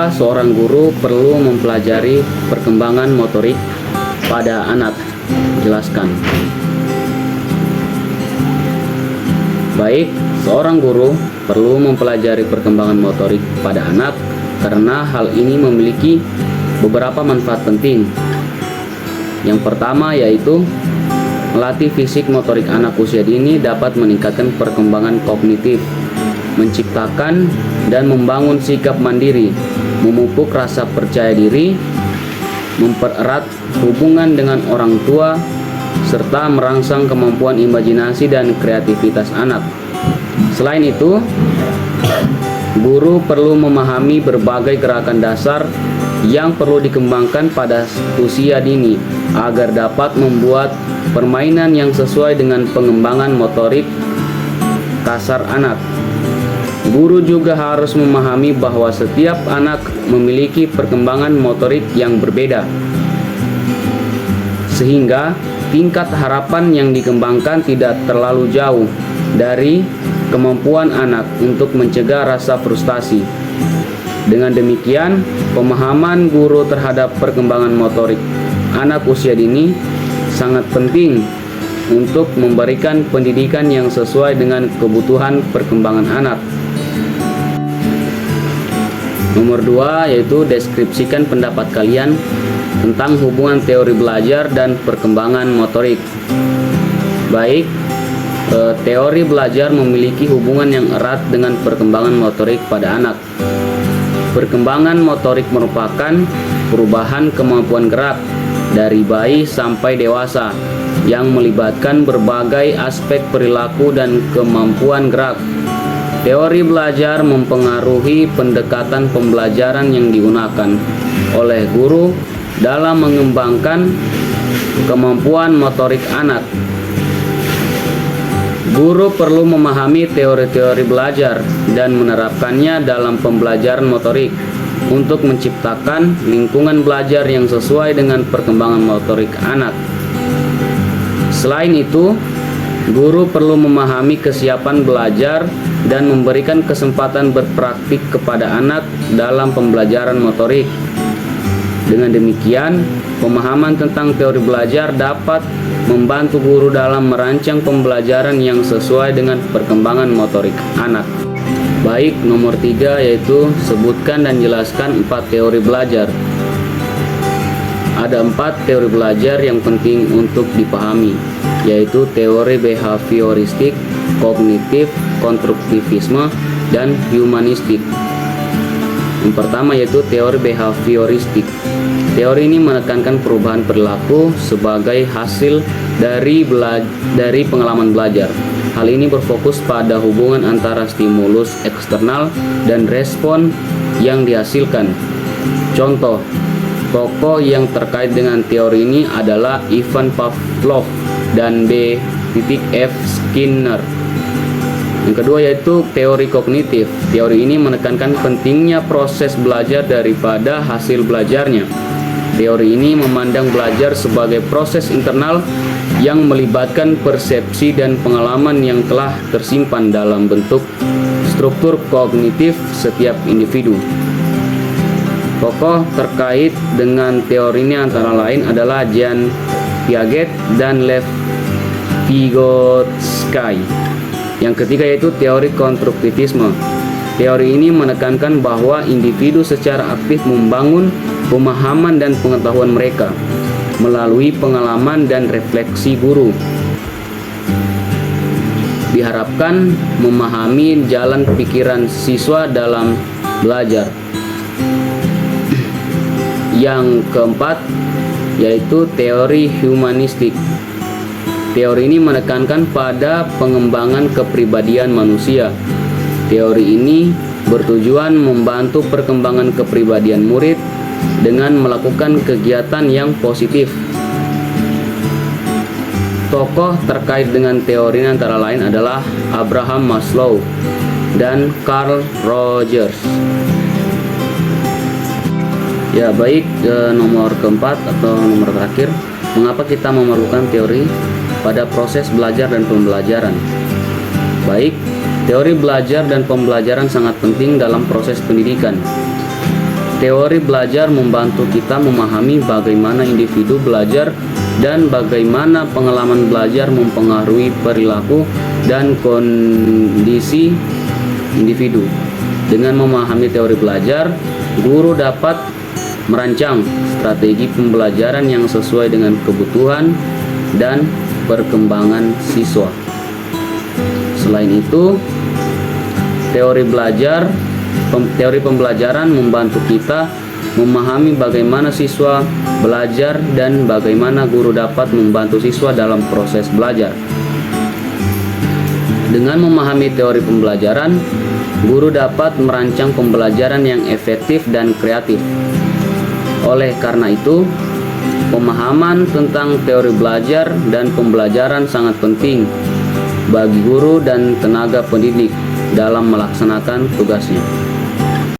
Mengapa seorang guru perlu mempelajari perkembangan motorik pada anak? Jelaskan. Baik, seorang guru perlu mempelajari perkembangan motorik pada anak karena hal ini memiliki beberapa manfaat penting. Yang pertama yaitu melatih fisik motorik anak usia dini dapat meningkatkan perkembangan kognitif, menciptakan dan membangun sikap mandiri, memupuk rasa percaya diri, mempererat hubungan dengan orang tua, serta merangsang kemampuan imajinasi dan kreativitas anak. Selain itu, guru perlu memahami berbagai gerakan dasar yang perlu dikembangkan pada usia dini agar dapat membuat permainan yang sesuai dengan pengembangan motorik kasar anak. Guru juga harus memahami bahwa setiap anak memiliki perkembangan motorik yang berbeda, sehingga tingkat harapan yang dikembangkan tidak terlalu jauh dari kemampuan anak untuk mencegah rasa frustasi. Dengan demikian, pemahaman guru terhadap perkembangan motorik anak usia dini sangat penting untuk memberikan pendidikan yang sesuai dengan kebutuhan perkembangan anak. Nomor 2 yaitu deskripsikan pendapat kalian tentang hubungan teori belajar dan perkembangan motorik. Baik, teori belajar memiliki hubungan yang erat dengan perkembangan motorik pada anak. Perkembangan motorik merupakan perubahan kemampuan gerak dari bayi sampai dewasa yang melibatkan berbagai aspek perilaku dan kemampuan gerak. Teori belajar mempengaruhi pendekatan pembelajaran yang digunakan oleh guru dalam mengembangkan kemampuan motorik anak. Guru perlu memahami teori-teori belajar dan menerapkannya dalam pembelajaran motorik untuk menciptakan lingkungan belajar yang sesuai dengan perkembangan motorik anak. Selain itu, guru perlu memahami kesiapan belajar dan memberikan kesempatan berpraktik kepada anak dalam pembelajaran motorik. Dengan demikian, pemahaman tentang teori belajar dapat membantu guru dalam merancang pembelajaran yang sesuai dengan perkembangan motorik anak. Baik, nomor 3 yaitu sebutkan dan jelaskan 4 teori belajar. Ada 4 teori belajar yang penting untuk dipahami, yaitu teori behavioristik, kognitif, konstruktivisme, dan humanistik. Yang pertama yaitu teori behavioristik. Teori ini menekankan perubahan perilaku sebagai hasil dari pengalaman belajar. Hal ini berfokus pada hubungan antara stimulus eksternal dan respon yang dihasilkan. Contoh tokoh yang terkait dengan teori ini adalah Ivan Pavlov dan B.F. Skinner. Yang kedua yaitu teori kognitif. Teori ini menekankan pentingnya proses belajar daripada hasil belajarnya. Teori ini memandang belajar sebagai proses internal yang melibatkan persepsi dan pengalaman yang telah tersimpan dalam bentuk struktur kognitif setiap individu. Tokoh terkait dengan teori ini antara lain adalah Jean Piaget dan Lev Vygotsky. Yang ketiga yaitu teori konstruktivisme. Teori ini menekankan bahwa individu secara aktif membangun pemahaman dan pengetahuan mereka melalui pengalaman dan refleksi guru. Diharapkan memahami jalan pikiran siswa dalam belajar. Yang keempat yaitu teori humanistik. Teori ini menekankan pada pengembangan kepribadian manusia. Teori ini bertujuan membantu perkembangan kepribadian murid dengan melakukan kegiatan yang positif. Tokoh terkait dengan teori ini antara lain adalah Abraham Maslow dan Carl Rogers. Ya baik, nomor keempat atau nomor terakhir, mengapa kita memerlukan teori pada proses belajar dan pembelajaran? Baik, teori belajar dan pembelajaran sangat penting dalam proses pendidikan. Teori belajar membantu kita memahami bagaimana individu belajar dan bagaimana pengalaman belajar mempengaruhi perilaku dan kondisi individu. Dengan memahami teori belajar, guru dapat merancang strategi pembelajaran yang sesuai dengan kebutuhan dan perkembangan siswa. Selain itu, teori pembelajaran membantu kita memahami bagaimana siswa belajar dan bagaimana guru dapat membantu siswa dalam proses belajar. Dengan memahami teori pembelajaran, guru dapat merancang pembelajaran yang efektif dan kreatif. Oleh karena itu, pemahaman tentang teori belajar dan pembelajaran sangat penting bagi guru dan tenaga pendidik dalam melaksanakan tugasnya.